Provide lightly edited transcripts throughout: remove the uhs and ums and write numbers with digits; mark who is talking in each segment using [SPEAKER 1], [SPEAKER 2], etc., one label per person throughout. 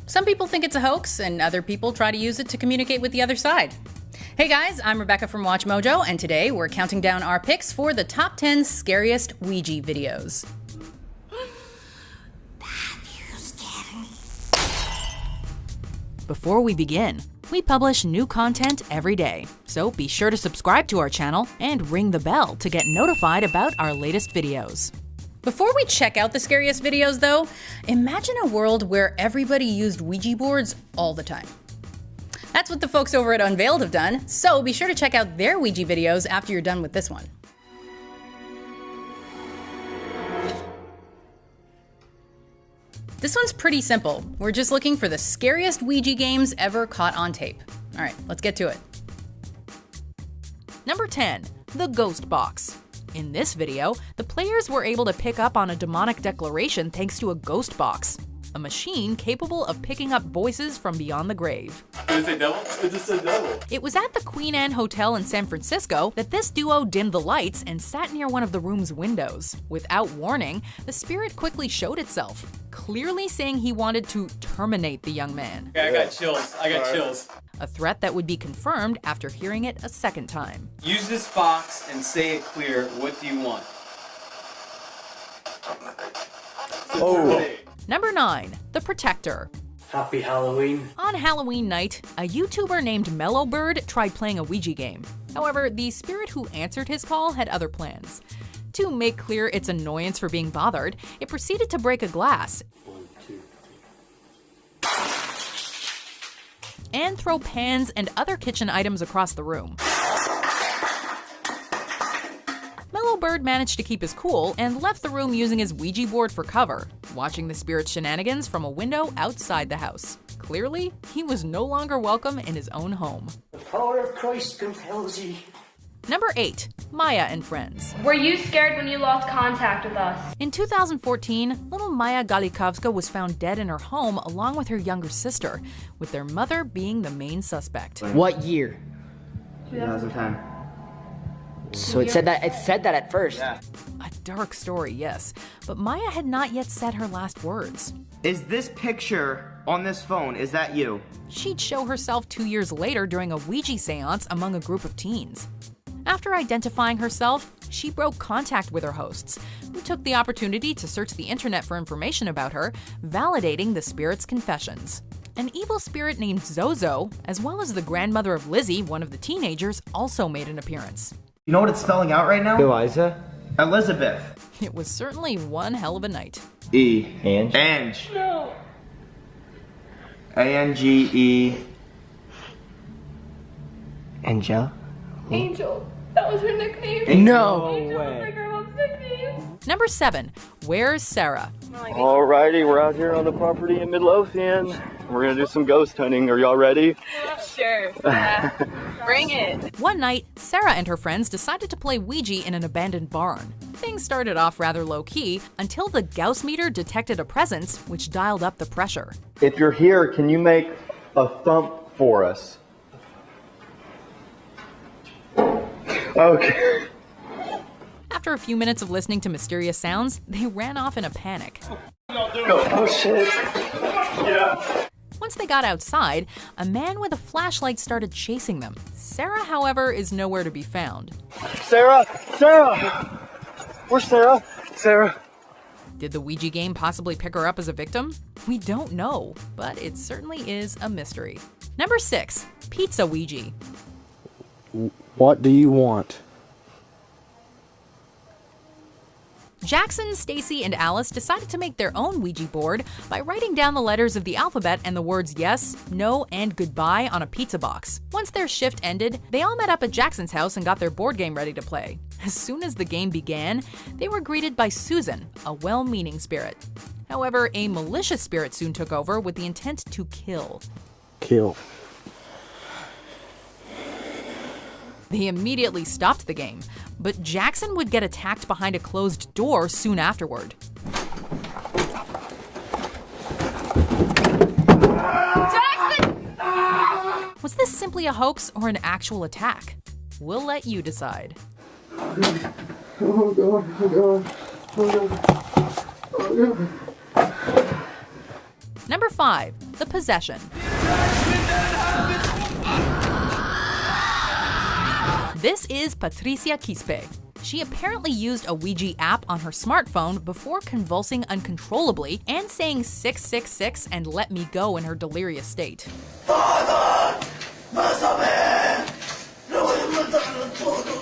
[SPEAKER 1] Some people think it's a hoax, and other people try to use it to communicate with the other side. Hey guys, I'm Rebecca from Watch Mojo, and today we're counting down our picks for the top 10 scariest Ouija videos. Before we begin, we publish new content every day, so be sure to subscribe to our channel and ring the bell to get notified about our latest videos. Before we check out the scariest videos though, imagine a world where everybody used Ouija boards all the time. That's what the folks over at Unveiled have done, so be sure to check out their Ouija videos after you're done with this one. This one's pretty simple. We're just looking for the scariest Ouija games ever caught on tape. All right, let's get to it. Number 10, the Ghost Box. In this video, the players were able to pick up on a demonic declaration thanks to a ghost box, a machine capable of picking up voices from beyond the grave.
[SPEAKER 2] Did it say devil? It just said devil.
[SPEAKER 1] It was at the Queen Anne Hotel in San Francisco that this duo dimmed the lights and sat near one of the room's windows. Without warning, the spirit quickly showed itself, clearly saying he wanted to terminate the young man.
[SPEAKER 2] Okay, I got chills. Chills.
[SPEAKER 1] A threat that would be confirmed after hearing it a second time.
[SPEAKER 2] Use this box and say it clear. What do you want?
[SPEAKER 3] Oh.
[SPEAKER 1] Number 9, the Protector.
[SPEAKER 3] Happy Halloween.
[SPEAKER 1] On Halloween night, a YouTuber named Mellowbird tried playing a Ouija game. However, the spirit who answered his call had other plans. To make clear its annoyance for being bothered, it proceeded to break a glass
[SPEAKER 3] 1, 2, 3.
[SPEAKER 1] and throw pans and other kitchen items across the room. Mellowbird managed to keep his cool and left the room using his Ouija board for cover, watching the spirit's shenanigans from a window outside the house. Clearly, he was no longer welcome in his own home.
[SPEAKER 3] The power of Christ compels ye.
[SPEAKER 1] Number 8, Maya and Friends.
[SPEAKER 4] Were you scared when you lost contact with us?
[SPEAKER 1] In 2014, little Maya Galikovska was found dead in her home along with her younger sister, with their mother being the main suspect.
[SPEAKER 5] What year?
[SPEAKER 6] 2010.
[SPEAKER 5] So it said that at first.
[SPEAKER 6] Yeah.
[SPEAKER 1] A dark story, yes, but Maya had not yet said her last words.
[SPEAKER 6] Is this picture on this phone, is that you?
[SPEAKER 1] She'd show herself 2 years later during a Ouija seance among a group of teens. After identifying herself, she broke contact with her hosts, who took the opportunity to search the internet for information about her, validating the spirit's confessions. An evil spirit named Zozo, as well as the grandmother of Lizzie, one of the teenagers, also made an appearance.
[SPEAKER 6] You know what it's spelling out right now?
[SPEAKER 3] Eliza.
[SPEAKER 6] Elizabeth.
[SPEAKER 1] It was certainly one hell of a night.
[SPEAKER 6] E.
[SPEAKER 3] Ange.
[SPEAKER 6] Ange.
[SPEAKER 4] No.
[SPEAKER 6] A-N-G-E.
[SPEAKER 3] Angel.
[SPEAKER 4] Angel. That was her nickname.
[SPEAKER 3] No
[SPEAKER 4] Angel was
[SPEAKER 3] way.
[SPEAKER 4] like her mom's nickname.
[SPEAKER 1] Number 7, Where's Sarah?
[SPEAKER 7] Alrighty, we're out here on the property in Midlothian. We're gonna do some ghost hunting. Are y'all ready?
[SPEAKER 4] Sure. Yeah. Bring it.
[SPEAKER 1] One night, Sarah and her friends decided to play Ouija in an abandoned barn. Things started off rather low-key until the Gauss meter detected a presence, which dialed up the pressure.
[SPEAKER 7] If you're here, can you make a thump for us? Okay.
[SPEAKER 1] After a few minutes of listening to mysterious sounds, they ran off in a panic.
[SPEAKER 7] Oh shit. Yeah.
[SPEAKER 1] Once they got outside, a man with a flashlight started chasing them. Sarah, however, is nowhere to be found.
[SPEAKER 7] Sarah! Sarah! Where's Sarah? Sarah?
[SPEAKER 1] Did the Ouija game possibly pick her up as a victim? We don't know, but it certainly is a mystery. Number 6, Pizza Ouija.
[SPEAKER 8] What do you want?
[SPEAKER 1] Jackson, Stacy, and Alice decided to make their own Ouija board by writing down the letters of the alphabet and the words yes, no, and goodbye on a pizza box. Once their shift ended, they all met up at Jackson's house and got their board game ready to play. As soon as the game began, they were greeted by Susan, a well-meaning spirit. However, a malicious spirit soon took over with the intent to kill.
[SPEAKER 8] Kill.
[SPEAKER 1] They immediately stopped the game, but Jackson would get attacked behind a closed door soon afterward.
[SPEAKER 4] Jackson!
[SPEAKER 1] Was this simply a hoax or an actual attack? We'll let you decide.
[SPEAKER 3] Oh god, oh god, oh god, oh god.
[SPEAKER 1] Number 5. The possession. This is Patricia Quispe. She apparently used a Ouija app on her smartphone before convulsing uncontrollably and saying 666 and let me go in her delirious state.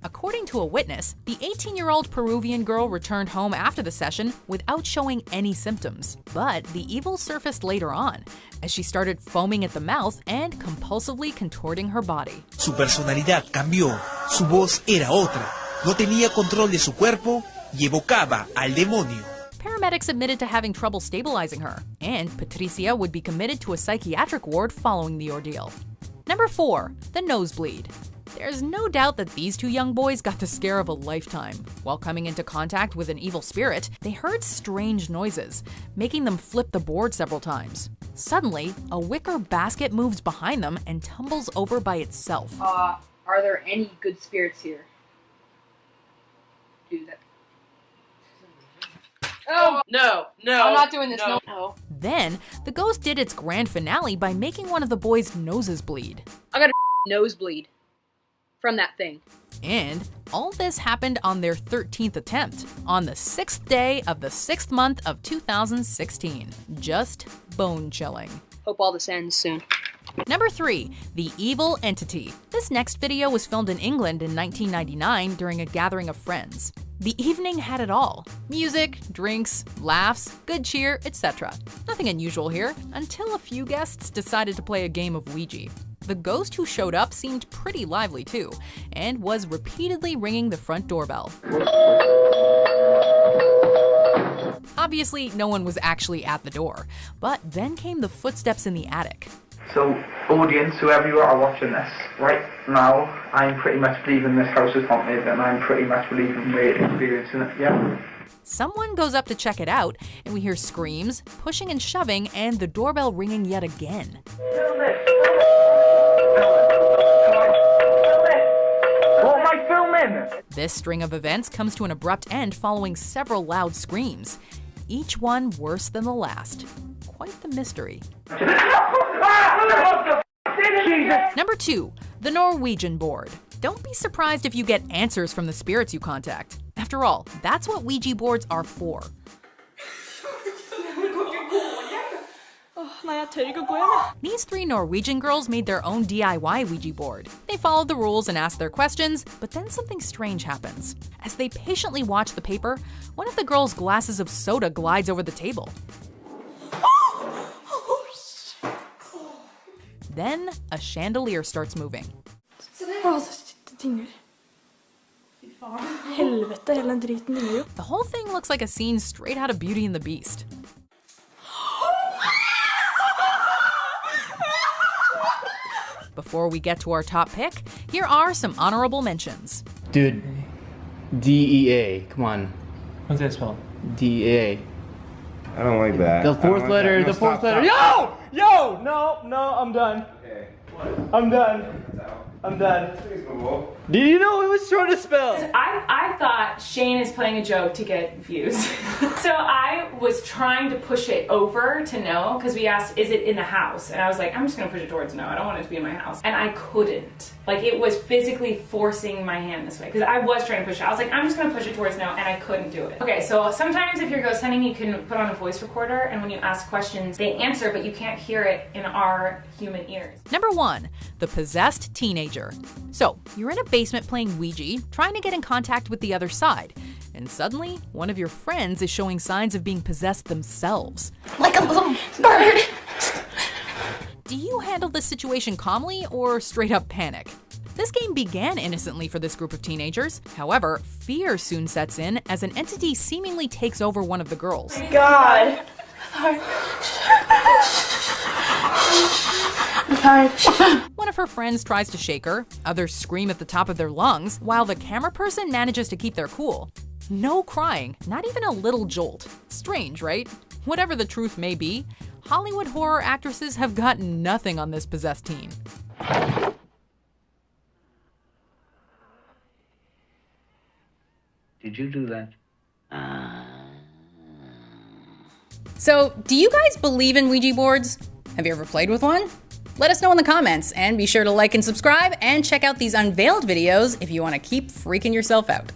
[SPEAKER 1] According to a witness, the 18-year-old Peruvian girl returned home after the session without showing any symptoms. But the evil surfaced later on, as she started foaming at the mouth and compulsively contorting her body.
[SPEAKER 9] Su personalidad cambió, su voz era otra. No tenía control de su cuerpo y evocaba al demonio.
[SPEAKER 1] Paramedics admitted to having trouble stabilizing her, and Patricia would be committed to a psychiatric ward following the ordeal. Number 4. The nosebleed. There's no doubt that these two young boys got the scare of a lifetime. While coming into contact with an evil spirit, they heard strange noises, making them flip the board several times. Suddenly, a wicker basket moves behind them and tumbles over by itself.
[SPEAKER 10] Are there any good spirits here? Do that. Oh, no. I'm not doing this, no.
[SPEAKER 1] Then, the ghost did its grand finale by making one of the boys' noses bleed.
[SPEAKER 10] I got a nosebleed from that thing.
[SPEAKER 1] And all this happened on their 13th attempt, on the 6th day of the 6th month of 2016. Just bone-chilling.
[SPEAKER 10] Hope all this ends soon.
[SPEAKER 1] Number 3. The Evil Entity. This next video was filmed in England in 1999 during a gathering of friends. The evening had it all. Music, drinks, laughs, good cheer, etc. Nothing unusual here, until a few guests decided to play a game of Ouija. The ghost who showed up seemed pretty lively too, and was repeatedly ringing the front doorbell. Obviously, no one was actually at the door, but then came the footsteps in the attic.
[SPEAKER 11] So, audience, whoever you are watching this, right now, I'm pretty much believing this house is haunted, and I'm pretty much believing we're experiencing it, yeah?
[SPEAKER 1] Someone goes up to check it out, and we hear screams, pushing and shoving, and the doorbell ringing yet again.
[SPEAKER 11] What am I filming?
[SPEAKER 1] This string of events comes to an abrupt end following several loud screams, each one worse than the last. Quite the mystery. Number 2. The Norwegian board. Don't be surprised if you get answers from the spirits you contact. After all, that's what Ouija boards are for. These 3 Norwegian girls made their own DIY Ouija board. They followed the rules and asked their questions, but then something strange happens. As they patiently watch the paper, one of the girls' glasses of soda glides over the table. Then, a chandelier starts moving. The whole thing looks like a scene straight out of Beauty and the Beast. Before we get to our top pick, here are some honorable mentions.
[SPEAKER 2] Dude, DEA, come on. What's that spell? DEA.
[SPEAKER 12] I don't like that.
[SPEAKER 2] The fourth letter,
[SPEAKER 12] No,
[SPEAKER 2] the fourth
[SPEAKER 12] stop,
[SPEAKER 2] letter.
[SPEAKER 12] stop.
[SPEAKER 2] Yo! No, I'm done.
[SPEAKER 12] Okay.
[SPEAKER 2] I'm done. Did you know it was short of spell?
[SPEAKER 13] I thought Shane is playing a joke to get views. So I was trying to push it over to no, because we asked, is it in the house? And I was like, I'm just gonna push it towards no. I don't want it to be in my house. And I couldn't. Like, it was physically forcing my hand this way, because I was trying to push it. I was like, I'm just gonna push it towards no, and I couldn't do it. Okay, so sometimes if you're ghost hunting, you can put on a voice recorder, and when you ask questions, they answer, but you can't hear it in our human ears.
[SPEAKER 1] Number 1. The Possessed Teenager. So, you're in a basement playing Ouija, trying to get in contact with the other side, and suddenly, one of your friends is showing signs of being possessed themselves.
[SPEAKER 4] Like a little bird.
[SPEAKER 1] Do you handle this situation calmly or straight up panic? This game began innocently for this group of teenagers. However, fear soon sets in as an entity seemingly takes over one of the girls.
[SPEAKER 4] God.
[SPEAKER 1] One of her friends tries to shake her, others scream at the top of their lungs, while the camera person manages to keep their cool. No crying, not even a little jolt. Strange, right? Whatever the truth may be, Hollywood horror actresses have got nothing on this possessed teen.
[SPEAKER 14] Did you do that?
[SPEAKER 1] So, do you guys believe in Ouija boards? Have you ever played with one? Let us know in the comments, and be sure to like and subscribe, and check out these unveiled videos if you want to keep freaking yourself out.